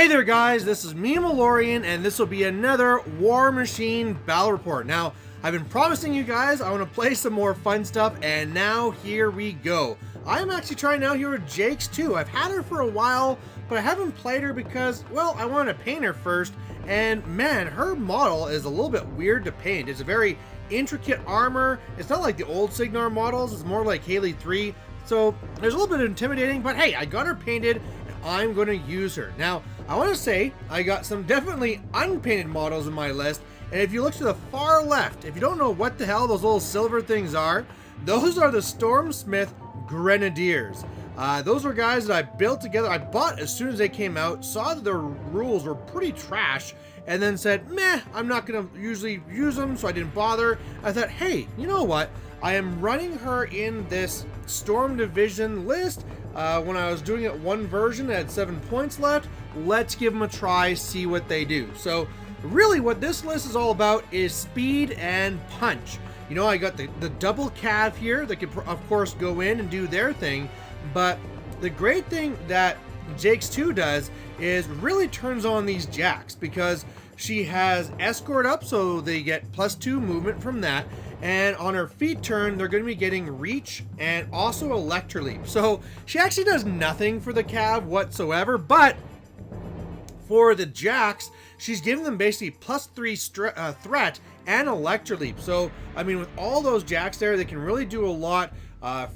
Hey there guys, this is me, Malorian, and this will be another War Machine Battle Report. Now, I've been promising you guys I want to play some more fun stuff, and now here we go. I'm actually trying out here with Jakes2. I've had her for a while, but I haven't played her because, well, I wanted to paint her first, and man, her model is a little bit weird to paint. It's a very intricate armor. It's not like the old Signar models, it's more like Haley 3. So there's a little bit intimidating, but hey, I got her painted and I'm going to use her. Now, I want to say I got some definitely unpainted models in my list. And if you look to the far left, if you don't know what the hell those little silver things are, those are the Stormsmith Grenadiers. Those were guys that I built together. I bought as soon as they came out, saw that their rules were pretty trash, and then said, meh, I'm not going to usually use them, so I didn't bother. I thought, hey, you know what? I am running her in this Storm Division list. When I was doing it one version, it had 7 points left. Let's give them a try, see what they do. So really what this list is all about is speed and punch. You know, I got the double cav here that could, of course, go in and do their thing. But the great thing that Jakes2 does is really turns on these jacks because she has escort up, so they get +2 movement from that. And on her feet turn, they're going to be getting reach and also electro leap. So she actually does nothing for the cav whatsoever, but for the jacks, she's giving them basically +3 threat and electro leap. So, I mean, with all those jacks there, they can really do a lot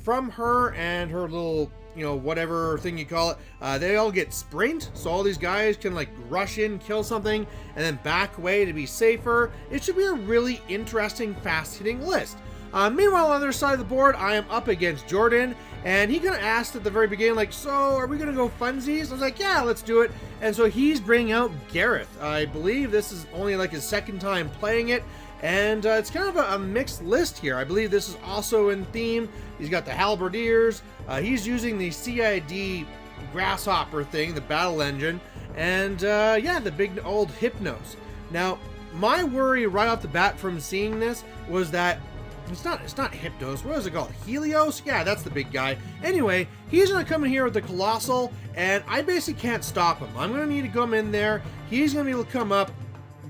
from her and her little, you know, whatever thing you call it. They all get sprint, so all these guys can like rush in, kill something, and then back away to be safer. It should be a really interesting, fast-hitting list. Meanwhile, on the other side of the board, I am up against Jordan, and he kind of asked at the very beginning, like, so are we going to go funsies? I was like, yeah, let's do it. And so he's bringing out Garryth. I believe this is only like his second time playing it, and it's kind of a mixed list here. I believe this is also in theme. He's got the halberdiers. He's using the CID grasshopper thing, the battle engine, and yeah, the big old Hypnos. Now, my worry right off the bat from seeing this was that it's not Hypnos. What is it called? Helios? Yeah, that's the big guy. Anyway, he's going to come in here with the Colossal, and I basically can't stop him. I'm going to need to come in there. He's going to be able to come up,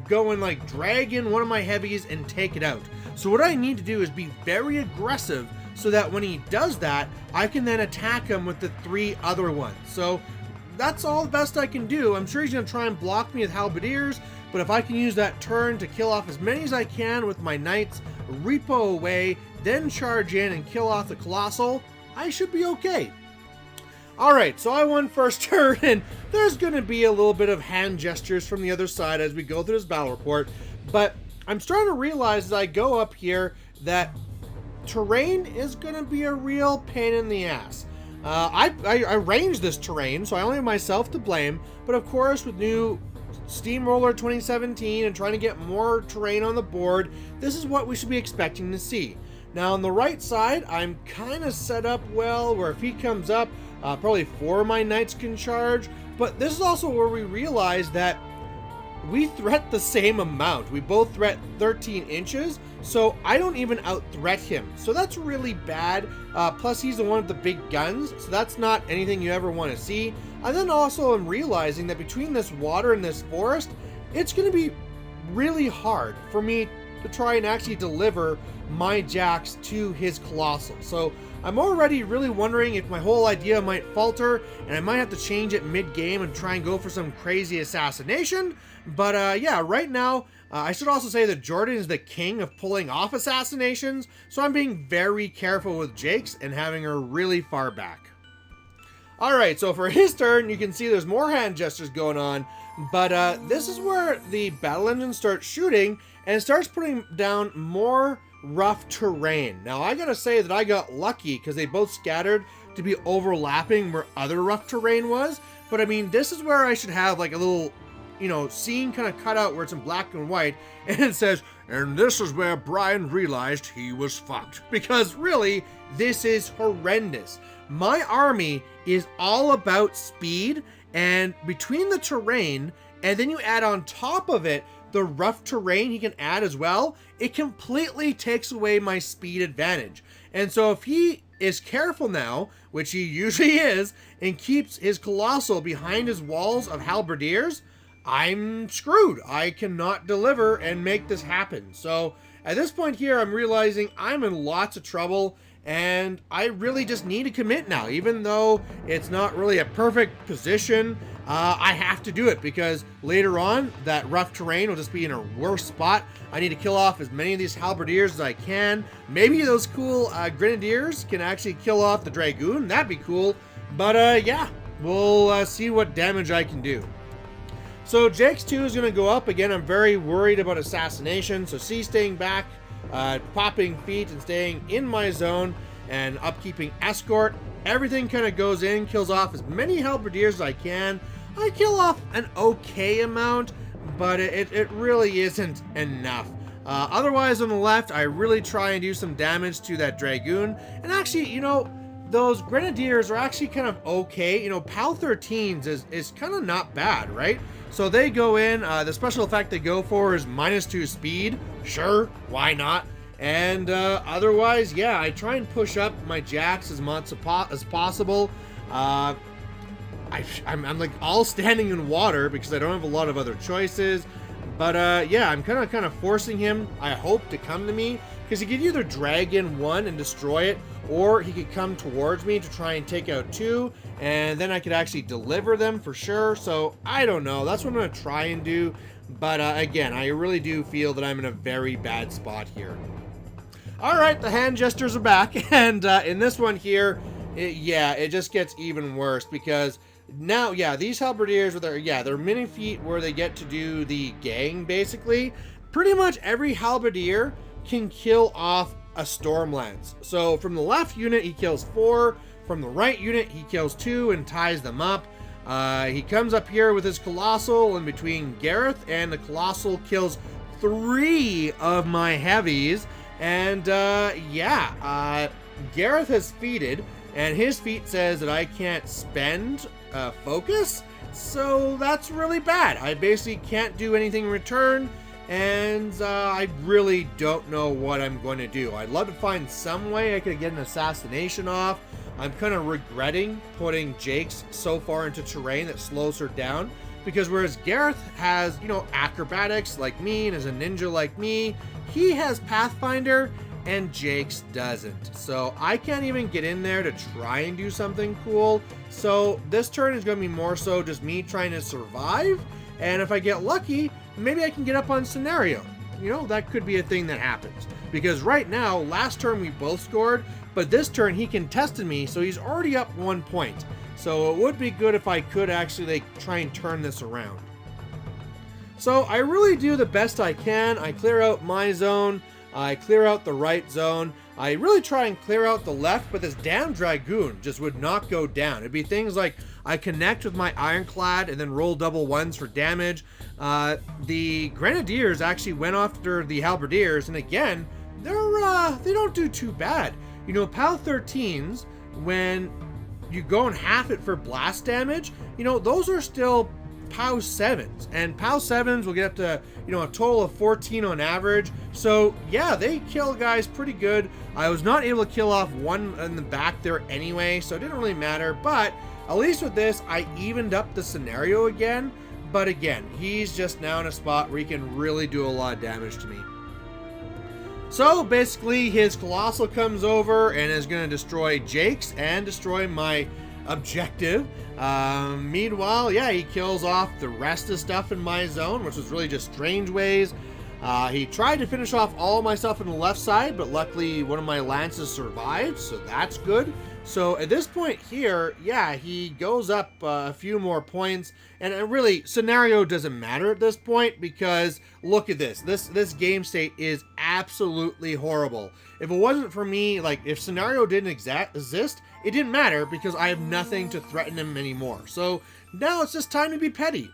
go and like drag in one of my heavies and take it out. So what I need to do is be very aggressive so that when he does that, I can then attack him with the 3 other ones. So that's all the best I can do. I'm sure he's going to try and block me with halberdiers, but if I can use that turn to kill off as many as I can with my knights, repo away, then charge in and kill off the Colossal, I should be okay. Alright, so I won first turn, and there's going to be a little bit of hand gestures from the other side as we go through this battle report, but I'm starting to realize as I go up here that terrain is going to be a real pain in the ass. I arranged this terrain, so I only have myself to blame, but of course with new Steamroller 2017 and trying to get more terrain on the board, this is what we should be expecting to see. Now on the right side, I'm kind of set up well where if he comes up, probably 4 of my knights can charge, but this is also where we realize that we threat the same amount. We both threat 13 inches, so I don't even out-threat him. So that's really bad. Plus, he's the one with the big guns, so that's not anything you ever want to see. And then also I'm realizing that between this water and this forest, it's going to be really hard for me to try and actually deliver my jacks to his Colossal. So I'm already really wondering if my whole idea might falter, and I might have to change it mid-game and try and go for some crazy assassination. But yeah, right now, I should also say that Jordan is the king of pulling off assassinations, so I'm being very careful with Jakes and having her really far back. Alright, so for his turn, you can see there's more hand gestures going on, but this is where the battle engine starts shooting and starts putting down more rough terrain. Now, I gotta say that I got lucky because they both scattered to be overlapping where other rough terrain was, but I mean, this is where I should have like a little, you know, scene kind of cut out where it's in black and white, and it says, and this is where Brian realized he was fucked. Because really, this is horrendous. My army is all about speed, and between the terrain, and then you add on top of it the rough terrain he can add as well, it completely takes away my speed advantage. And so if he is careful now, which he usually is, and keeps his Colossal behind his walls of halberdiers, I'm screwed. I cannot deliver and make this happen. So at this point here, I'm realizing I'm in lots of trouble, and I really just need to commit now. Even though it's not really a perfect position, I have to do it, because later on, that rough terrain will just be in a worse spot. I need to kill off as many of these halberdiers as I can. Maybe those cool grenadiers can actually kill off the dragoon. That'd be cool. But yeah, we'll see what damage I can do. So Jakes2 is going to go up. Again, I'm very worried about assassination. So C staying back, popping feet and staying in my zone, and upkeeping escort. Everything kind of goes in, kills off as many halberdiers as I can. I kill off an okay amount, but it really isn't enough. Otherwise, on the left, I really try and do some damage to that dragoon. And actually, you know, those grenadiers are actually kind of okay. You know, PAL 13s is kind of not bad, right? So they go in, the special effect they go for is -2 speed. Sure, why not? And otherwise, yeah, I try and push up my jacks as much as possible. I'm like all standing in water because I don't have a lot of other choices. But yeah, I'm kind of forcing him, I hope, to come to me, because he could either drag in one and destroy it, or he could come towards me to try and take out two, and then I could actually deliver them for sure. So I don't know. That's what I'm going to try and do. But again, I really do feel that I'm in a very bad spot here. All right, the hand gestures are back, and in this one here, it just gets even worse, because now, yeah, these halberdiers with their mini feat where they get to do the gang, basically. Pretty much every halberdier can kill off a Stormlance. So from the left unit, he kills 4. From the right unit, he kills 2 and ties them up. He comes up here with his Colossal in between Garryth, and the Colossal kills 3 of my heavies. And Garryth has feated, and his feat says that I can't spend focus, so that's really bad. I basically can't do anything in return, and I really don't know what I'm going to do. I'd love to find some way I could get an assassination off. I'm kind of regretting putting Jakes so far into terrain that slows her down, because whereas Garryth has, you know, acrobatics like me and is a ninja like me, he has Pathfinder, and Jakes doesn't. So I can't even get in there to try and do something cool. So this turn is going to be more so just me trying to survive. And if I get lucky, maybe I can get up on scenario. You know, that could be a thing that happens. Because right now, last turn we both scored, but this turn he contested me, so he's already up 1 point. So it would be good if I could actually like try and turn this around. So I really do the best I can. I clear out my zone. I clear out the right zone. I really try and clear out the left, but this damn Dragoon just would not go down. It'd be things like I connect with my Ironclad and then roll double ones for damage. The Grenadiers actually went after the Halberdiers, and again, they don't do too bad. You know, PAL 13s, when you go and half it for blast damage, you know, those are still POW 7s, and POW 7s will get up to, you know, a total of 14 on average. So yeah, they kill guys pretty good. I was not able to kill off one in the back there anyway, so it didn't really matter. But at least with this, I evened up the scenario again. But again, he's just now in a spot where he can really do a lot of damage to me. So basically, his Colossal comes over and is going to destroy Jakes and destroy my objective. Meanwhile, yeah, he kills off the rest of stuff in my zone, which was really just Strange Ways. He tried to finish off all my stuff on the left side, but luckily one of my lances survived, so that's good. So at this point here, yeah, he goes up a few more points, and really, scenario doesn't matter at this point, because look at this. This game state is absolutely horrible. If it wasn't for me, like, if scenario didn't exist, it didn't matter, because I have nothing to threaten him anymore. So now it's just time to be petty.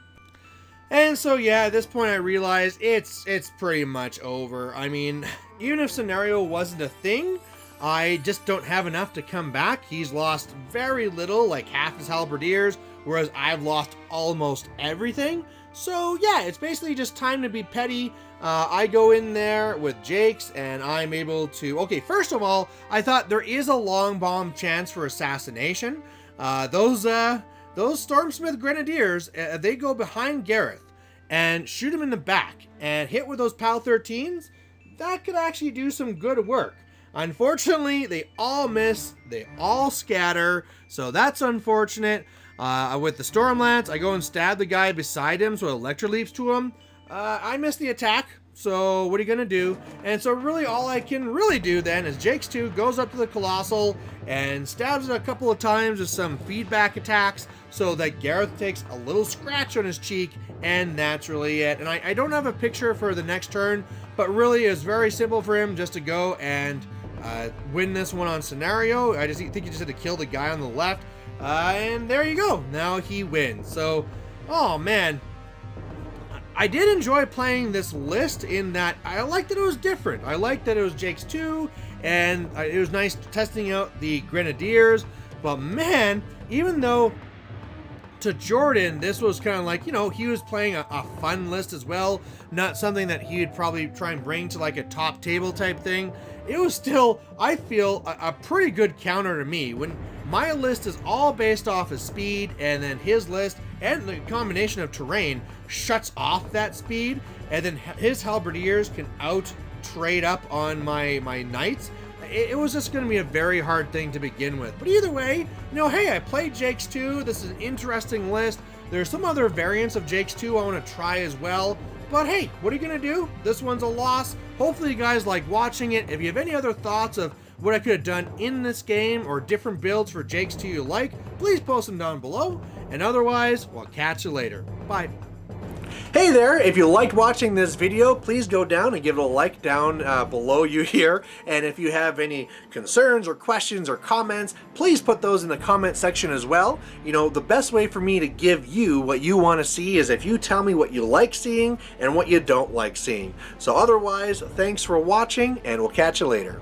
And so yeah, at this point I realized it's pretty much over. I mean, even if scenario wasn't a thing, I just don't have enough to come back. He's lost very little, like half his halberdiers, whereas I've lost almost everything. So yeah, it's basically just time to be petty. I go in there with Jakes and I'm able to, okay, first of all, I thought there is a long bomb chance for assassination. Those Stormsmith Grenadiers, they go behind Garryth and shoot him in the back and hit with those PAL 13s. That could actually do some good work. Unfortunately, they all miss, they all scatter, so that's unfortunate. With the Stormlance, I go and stab the guy beside him, so it electroleaps to him. I miss the attack, so what are you gonna do? And so really all I can really do then is Jakes2 goes up to the Colossal and stabs it a couple of times with some feedback attacks so that Garryth takes a little scratch on his cheek, and that's really it. And I don't have a picture for the next turn, but really it's very simple for him just to go and win this one on scenario. I think he just had to kill the guy on the left, and there you go. Now he wins. So, oh man, I did enjoy playing this list in that I liked that it was different. I liked that it was Jakes2, and it was nice testing out the Grenadiers. But man, even though to Jordan, this was kind of like, you know, he was playing a fun list as well, not something that he would probably try and bring to like a top table type thing. It was still, I feel, a pretty good counter to me. When my list is all based off of speed, and then his list and the combination of terrain shuts off that speed, and then his halberdiers can out trade up on my knights. It was just going to be a very hard thing to begin with. But either way, you know, hey, I played Jakes2. This is an interesting list. There's some other variants of Jakes2 I want to try as well. But hey, what are you going to do? This one's a loss. Hopefully you guys like watching it. If you have any other thoughts of what I could have done in this game or different builds for Jakes2 you like, please post them down below. And otherwise, we'll catch you later. Bye. Hey there, if you liked watching this video, please go down and give it a like down below you here. And if you have any concerns or questions or comments, please put those in the comment section as well. You know, the best way for me to give you what you want to see is if you tell me what you like seeing and what you don't like seeing. So otherwise, thanks for watching, and we'll catch you later.